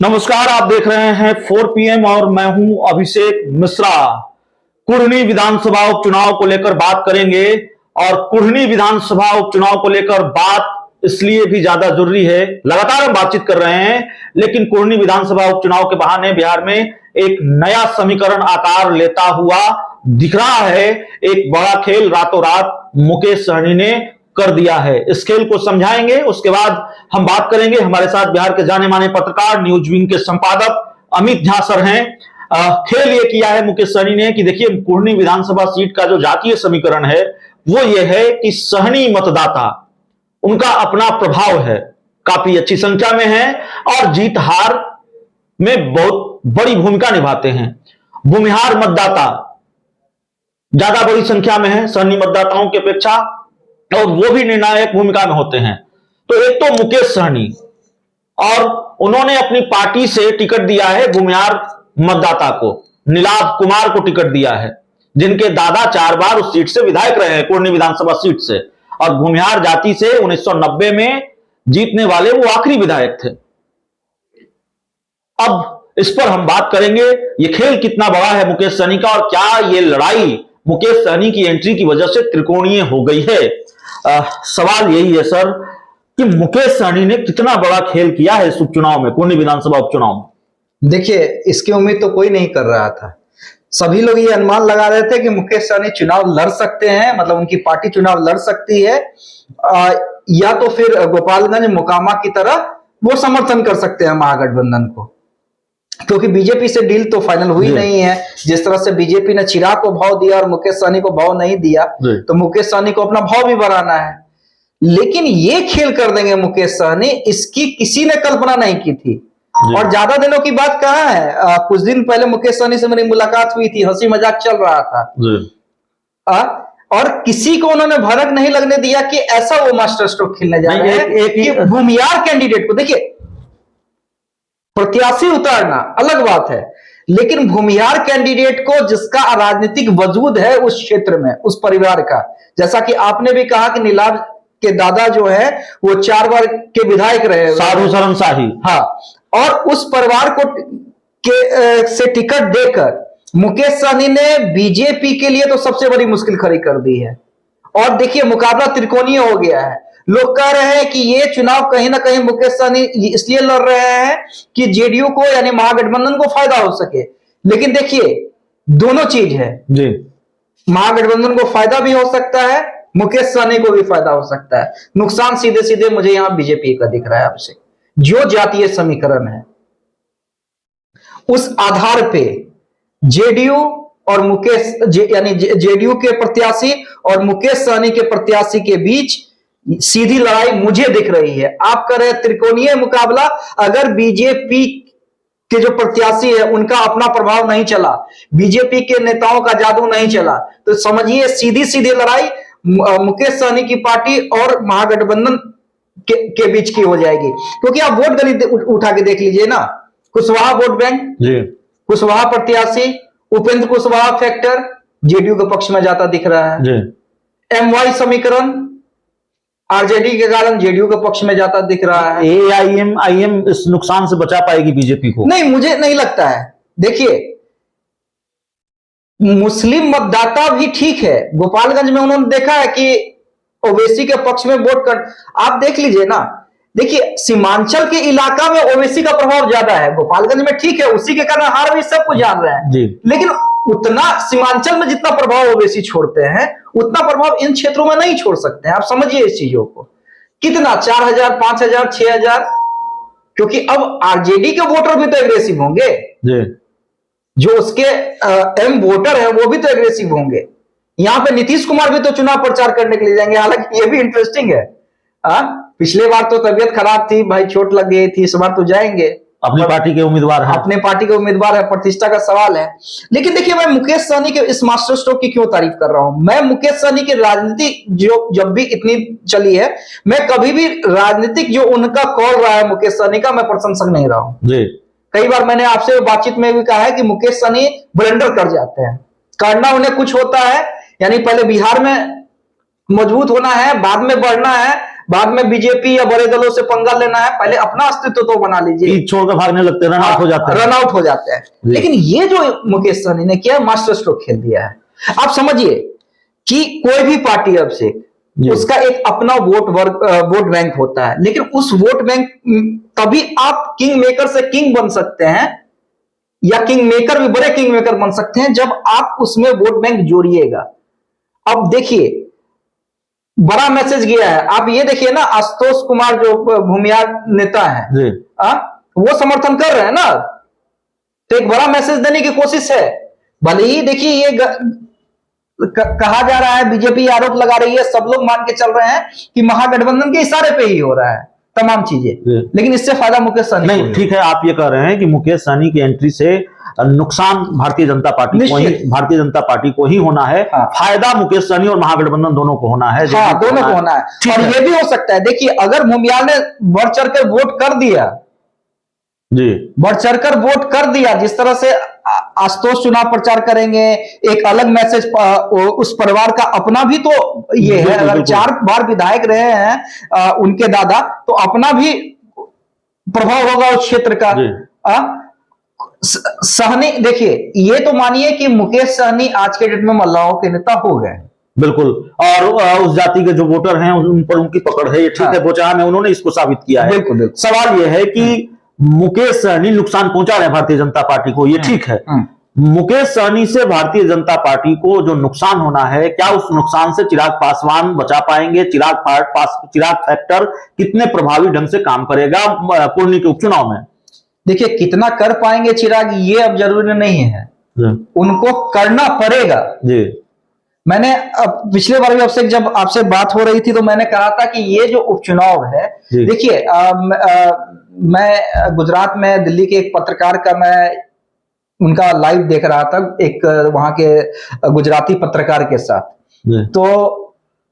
नमस्कार, आप देख रहे हैं 4 PM और मैं हूं अभिषेक मिश्रा। कुढ़नी विधानसभा उपचुनाव को लेकर बात करेंगे और कुढ़नी विधानसभा उपचुनाव को लेकर बात इसलिए भी ज्यादा जरूरी है। लगातार हम बातचीत कर रहे हैं, लेकिन कुढ़नी विधानसभा उपचुनाव के बहाने बिहार में एक नया समीकरण आकार लेता हुआ दिख रहा है। एक बड़ा खेल रातों रात मुकेश सहनी ने कर दिया है। इस खेल को समझाएंगे, उसके बाद हम बात करेंगे। हमारे साथ बिहार के जाने माने पत्रकार, न्यूज विंग के संपादक अमित झा सर हैं। खेल ये किया है मुकेश सहनी ने कि देखिए, कुढ़नी विधानसभा सीट का जो जातीय समीकरण है वो ये है कि सहनी मतदाता, उनका अपना प्रभाव है, काफी अच्छी संख्या में है और जीत हार में बहुत बड़ी भूमिका निभाते हैं। भूमिहार मतदाता ज्यादा बड़ी संख्या में है सहनी मतदाताओं की अपेक्षा, और वो भी निर्णायक भूमिका में होते हैं। तो एक तो मुकेश सहनी, और उन्होंने अपनी पार्टी से टिकट दिया है भूमिहार मतदाता को, नीलाभ कुमार को टिकट दिया है, जिनके दादा 4 बार उस सीट से विधायक रहे हैं, कुढ़नी विधानसभा सीट से, और भूमिहार जाति से 1990 में जीतने वाले वो आखिरी विधायक थे। अब इस पर हम बात करेंगे, ये खेल कितना बड़ा है मुकेश सहनी का, और क्या ये लड़ाई मुकेश सहनी की एंट्री की वजह से त्रिकोणीय हो गई है। सवाल यही है सर कि मुकेश सहनी ने कितना बड़ा खेल किया है इस उपचुनाव में, कुढ़नी विधानसभा उपचुनाव में। देखिए, इसकी उम्मीद तो कोई नहीं कर रहा था। सभी लोग ये अनुमान लगा रहे थे कि मुकेश सहनी चुनाव लड़ सकते हैं, मतलब उनकी पार्टी चुनाव लड़ सकती है, या तो फिर गोपालगंज मोकामा की तरह वो समर्थन कर सकते हैं महागठबंधन को, क्योंकि बीजेपी से डील तो फाइनल हुई नहीं है। जिस तरह से बीजेपी ने चिराग को भाव दिया और मुकेश सहनी को भाव नहीं दिया, तो मुकेश सहनी को अपना भाव भी बढ़ाना है। लेकिन ये खेल कर देंगे मुकेश सहनी, इसकी किसी ने कल्पना नहीं की थी। और ज्यादा दिनों की बात कहाँ है, कुछ दिन पहले मुकेश सहनी से मेरी मुलाकात हुई थी, हंसी मजाक चल रहा था। और किसी को उन्होंने भनक नहीं लगने दिया कि ऐसा वो मास्टर स्ट्रोक खेलने जा रहे हैं कि भूमिहार कैंडिडेट को, देखिए प्रत्याशी उतारना अलग बात है, लेकिन भूमिहार कैंडिडेट को जिसका राजनीतिक वजूद है उस क्षेत्र में, उस परिवार का, जैसा कि आपने भी कहा कि नीलाभ के दादा जो है वो 4 बार के विधायक रहे, साधु शरण शाही, हाँ, और उस परिवार को से टिकट देकर मुकेश सहनी ने बीजेपी के लिए तो सबसे बड़ी मुश्किल खड़ी कर दी है। और देखिए, मुकाबला त्रिकोणीय हो गया है। लोग कह रहे हैं कि ये चुनाव कहीं ना कहीं मुकेश सहनी इसलिए लड़ रहे हैं कि जेडीयू को यानी महागठबंधन को फायदा हो सके, लेकिन देखिए दोनों चीज है जी। महागठबंधन को फायदा भी हो सकता है, मुकेश सहनी को भी फायदा हो सकता है। नुकसान सीधे सीधे मुझे यहां बीजेपी का दिख रहा है। आपसे जो जातीय समीकरण है उस आधार पे जेडीयू और मुकेश यानी जेडीयू के प्रत्याशी और मुकेश सहनी के प्रत्याशी के बीच सीधी लड़ाई मुझे दिख रही है। आप कह रहे हैं त्रिकोणीय मुकाबला, अगर बीजेपी के जो प्रत्याशी है उनका अपना प्रभाव नहीं चला, बीजेपी के नेताओं का जादू नहीं चला, तो समझिए सीधी सीधी लड़ाई मुकेश सहनी की पार्टी और महागठबंधन के बीच की हो जाएगी। क्योंकि आप वोट गणित उठा के देख लीजिए ना, कुशवाहा वोट बैंक जी, कुशवाहा प्रत्याशी, उपेंद्र कुशवाहा फैक्टर जेडीयू के पक्ष में जाता दिख रहा है जी। MY समीकरण आरजेडी के कारण जेडीयू के पक्ष में जाता दिख रहा है। AIM इस नुकसान से बचा पाएगी बीजेपी को? नहीं, मुझे नहीं लगता है। देखिए, मुस्लिम मतदाता भी ठीक है, गोपालगंज में उन्होंने देखा है कि ओवैसी के पक्ष में वोट कर, आप देख लीजिए ना। देखिए, सीमांचल के इलाका में ओवैसी का प्रभाव ज्यादा है, गोपालगंज में ठीक है, उसी के कारण हार भी सब कुछ जान रहे हैं जी। लेकिन उतना सीमांचल में जितना प्रभाव ओवैसी छोड़ते हैं उतना प्रभाव इन क्षेत्रों में नहीं छोड़ सकते हैं। आप समझिए इस चीजों को, कितना 4000, 5000, 6000, क्योंकि अब आरजेडी के वोटर भी तो एग्रेसिव होंगे जी। जो उसके एम वोटर है वो भी तो एग्रेसिव होंगे। यहां पे नीतीश कुमार भी तो चुनाव प्रचार करने के लिए जाएंगे। हालांकि ये भी इंटरेस्टिंग है, पिछले बार तो तबियत खराब थी भाई, चोट लग गई थी, इस बार तो जाएंगे, अपनी पार्टी के उम्मीदवार है, अपने पार्टी के उम्मीदवार है, प्रतिष्ठा का सवाल है। लेकिन देखिए, मैं मुकेश सहनी के इस मास्टर स्ट्रोक की क्यों तारीफ कर रहा हूं। मैं मुकेश सहनी की राजनीति जो जब भी इतनी चली है, मैं कभी भी राजनीतिक जो उनका कॉल रहा है मुकेश सहनी का, मैं प्रशंसक नहीं रहा हूं जी। कई बार मैंने आपसे बातचीत में भी कहा है कि मुकेश सहनी ब्लंडर कर जाते हैं, करना उन्हें कुछ होता है, यानी पहले बिहार में मजबूत होना है, बाद में बढ़ना है, बाद में बीजेपी या बड़े दलों से पंगा लेना है, पहले अपना अस्तित्व तो बना लीजिए। पीठ छोड़कर भागने लगते हैं, रन आउट हो जाते हैं, रन आउट हो जाते हैं। लेकिन ये जो मुकेश सहनी ने किया, मास्टर स्ट्रोक खेल दिया है। आप समझिए कि कोई भी पार्टी अब से उसका एक अपना वोट बैंक होता है, लेकिन उस वोट बैंक तभी आप किंग मेकर से किंग बन सकते हैं, या किंग मेकर भी बड़े किंग मेकर बन सकते हैं, जब आप उसमें वोट बैंक जोड़िएगा। अब देखिए बड़ा मैसेज गया है, आप ये देखिए ना, आशुतोष कुमार जो भूमिहार नेता है, वो समर्थन कर रहे हैं ना, तो एक बड़ा मैसेज देने की कोशिश है। भले ही देखिए ये कहा जा रहा है, बीजेपी आरोप लगा रही है, सब लोग मान के चल रहे हैं कि महागठबंधन के इशारे पे ही हो रहा है तमाम चीजें, लेकिन इससे फायदा मुकेश सहनी नहीं। ठीक है, आप ये कह रहे हैं कि मुकेश सहनी की एंट्री से नुकसान भारतीय जनता पार्टी को ही होना है। हाँ। फायदा मुकेश सहनी और महागठबंधन दोनों को होना है। हाँ, दोनों को होना है। और ये भी हो सकता है, देखिए अगर भूमियाल ने बढ़ चढ़कर वोट कर दिया, जी बढ़ चढ़कर वोट कर दिया, जिस तरह से आशुतोष चुनाव प्रचार करेंगे, एक अलग मैसेज उस परिवार का अपना भी तो ये है, अगर 4 बार विधायक रहे हैं उनके दादा, तो अपना भी प्रभाव होगा उस क्षेत्र का। सहनी देखिए, ये तो मानिए कि मुकेश सहनी आज के डेट में मल्लाहों के नेता हो गए, बिल्कुल, और उस जाति के जो वोटर हैं उन पर उनकी पकड़ है, ये ठीक है, बोचाहा में उन्होंने इसको साबित किया है। बिल्कुल। सवाल यह है कि मुकेश सहनी नुकसान पहुंचा रहे हैं भारतीय जनता पार्टी को, ये ठीक है। मुकेश सहनी से भारतीय जनता पार्टी को जो नुकसान होना है, क्या उस नुकसान से चिराग पासवान बचा पाएंगे? चिराग फैक्टर कितने प्रभावी ढंग से काम करेगा कुर्नी के उपचुनाव में? देखिए कितना कर पाएंगे चिराग, ये अब जरूरी नहीं है, उनको करना पड़ेगा। जी मैंने पिछले बार भी आपसे जब आपसे बात हो रही थी तो मैंने कहा था कि ये जो उपचुनाव है, देखिए मैं गुजरात में दिल्ली के एक पत्रकार का मैं उनका लाइव देख रहा था, एक वहां के गुजराती पत्रकार के साथ, तो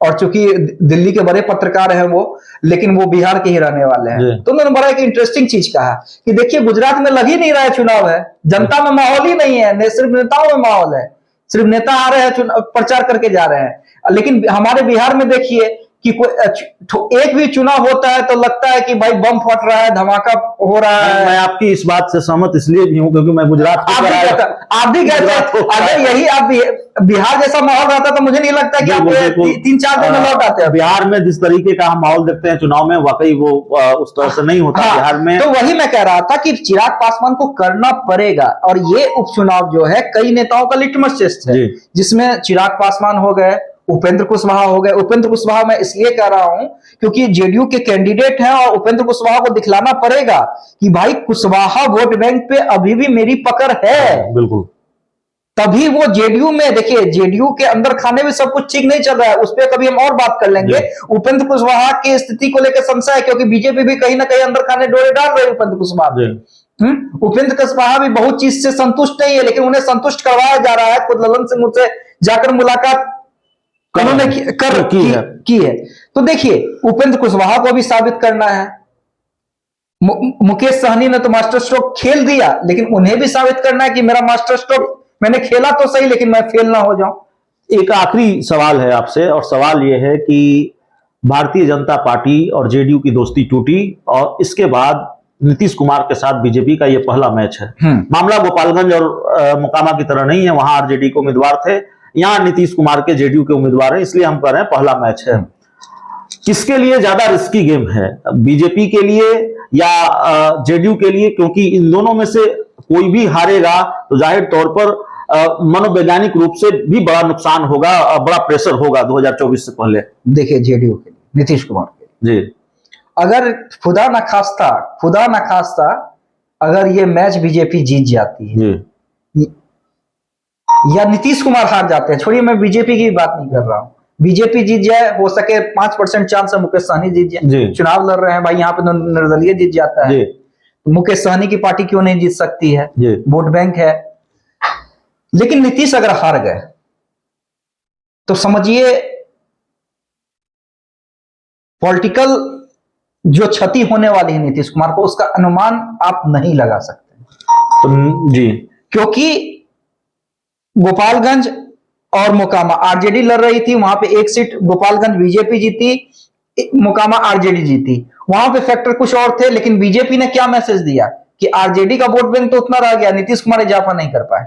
और चूंकि दिल्ली के बड़े पत्रकार हैं वो, लेकिन वो बिहार के ही रहने वाले हैं, तो उन्होंने बड़ा एक इंटरेस्टिंग चीज कहा कि देखिए गुजरात में लग ही नहीं रहा है चुनाव है, जनता में माहौल ही नहीं है, सिर्फ नेताओं में माहौल है, सिर्फ नेता आ रहे हैं प्रचार करके जा रहे हैं। लेकिन हमारे बिहार में देखिए कि कोई एक भी चुनाव होता है तो लगता है कि भाई बम फट रहा है, धमाका हो रहा है। मैं आपकी इस बात से सहमत इसलिए भी हूं क्योंकि मैं गुजरात आप भी कहते, अगर यही आप बिहार जैसा माहौल रहता तो मुझे नहीं लगता कि आप 3-4 दिन में लौट आते हैं। बिहार में जिस तरीके का हम माहौल देखते हैं चुनाव में, वाकई वो उस तरह से नहीं होता बिहार में। तो वही मैं कह रहा था कि चिराग पासवान को करना पड़ेगा, और ये उपचुनाव जो है कई नेताओं का लिटमस टेस्ट है, जिसमें चिराग पासवान हो गए, उपेंद्र कुशवाहा हो गए। उपेंद्र कुशवाहा मैं इसलिए कह रहा हूं क्योंकि जेडीयू के कैंडिडेट हैं, और उपेंद्र कुशवाहा को दिखलाना पड़ेगा कि भाई कुशवाहा वोट बैंक पे अभी भी मेरी पकड़ है। बिल्कुल, तभी वो जेडीयू में, देखिए जेडीयू के अंदर खाने में सब कुछ ठीक नहीं चल रहा है, उस पर कभी हम और बात कर लेंगे। उपेंद्र कुशवाहा की स्थिति को लेकर संशय है, क्योंकि बीजेपी भी कहीं ना कहीं अंदर खाने डोरे डाल रहे हैं उपेंद्र कुशवाहा। उपेंद्र कुशवाहा भी बहुत चीज से संतुष्ट नहीं है, लेकिन उन्हें संतुष्ट करवाया जा रहा है। खुद ललन सिंह मुझसे जाकर मुलाकात उन्होंने की है। तो देखिए उपेंद्र कुशवाहा को भी साबित करना है। मुकेश सहनी ने तो मास्टर स्ट्रोक खेल दिया, लेकिन उन्हें भी साबित करना है कि मेरा मास्टर स्ट्रोक मैंने खेला तो सही, लेकिन मैं फेल ना हो जाऊं। एक आखिरी सवाल है आपसे, और सवाल यह है कि भारतीय जनता पार्टी और जेडीयू की दोस्ती टूटी, और इसके बाद नीतीश कुमार के साथ बीजेपी का यह पहला मैच है। मामला गोपालगंज और मोकामा की तरह नहीं है, वहां आरजेडी के उम्मीदवार थे, यहां नीतीश कुमार के जेडीयू के उम्मीदवार हैं, इसलिए हम कह रहे हैं पहला मैच है। किसके लिए ज्यादा रिस्की गेम है, बीजेपी के लिए या जेडीयू के लिए? क्योंकि इन दोनों में से कोई भी हारेगा तो जाहिर तौर पर मनोवैज्ञानिक रूप से भी बड़ा नुकसान होगा, बड़ा प्रेशर होगा 2024 से पहले। देखिए जेडीयू के लिए, नीतीश कुमार के लिए, अगर खुदा न खास्ता अगर ये मैच बीजेपी जीत जाती है या नीतीश कुमार हार जाते हैं, छोड़िए मैं बीजेपी की बात नहीं कर रहा हूं, बीजेपी जीत जाए, हो सके 5% चांस है मुकेश सहनी जीत जाए, चुनाव लड़ रहे हैं भाई, यहाँ पे निर्दलीय जीत जाता है, मुकेश सहनी की पार्टी क्यों नहीं जीत सकती है, वोट बैंक है। लेकिन नीतीश अगर हार गए तो समझिए पॉलिटिकल जो क्षति होने वाली है नीतीश कुमार को, उसका अनुमान आप नहीं लगा सकते। तो जी, क्योंकि गोपालगंज और मोकामा आरजेडी लड़ रही थी, वहां पे एक सीट गोपालगंज बीजेपी जीती, मोकामा आरजेडी जीती, वहां पे फैक्टर कुछ और थे, लेकिन बीजेपी ने क्या मैसेज दिया कि आरजेडी का वोट बैंक तो उतना रह गया, नीतीश कुमार इजाफा नहीं कर पाए।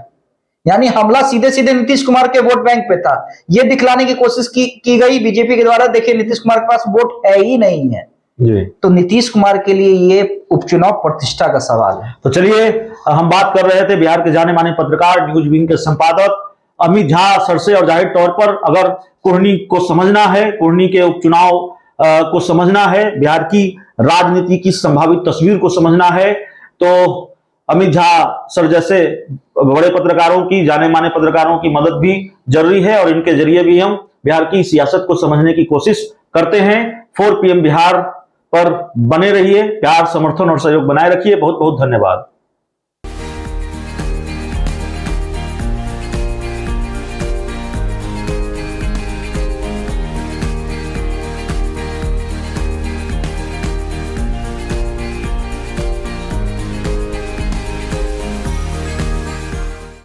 यानी हमला सीधे सीधे नीतीश कुमार के वोट बैंक पे था। यह दिखलाने की कोशिश की गई बीजेपी के द्वारा, देखिए नीतीश कुमार के पास वोट है ही नहीं है। जी। तो नीतीश कुमार के लिए ये उपचुनाव प्रतिष्ठा का सवाल है। तो चलिए, हम बात कर रहे थे बिहार के जाने माने पत्रकार, न्यूज विंग के संपादक अमित झा सर से। और जाहिर तौर पर अगर कुढ़नी को समझना है, कुढ़नी के उपचुनाव को समझना है, बिहार की राजनीति की संभावित तस्वीर को समझना है, तो अमित झा सर जैसे बड़े पत्रकारों की, जाने माने पत्रकारों की मदद भी जरूरी है, और इनके जरिए भी हम बिहार की सियासत को समझने की कोशिश करते हैं। 4 PM बिहार पर बने रहिए, प्यार, समर्थन और सहयोग बनाए रखिए। बहुत बहुत धन्यवाद।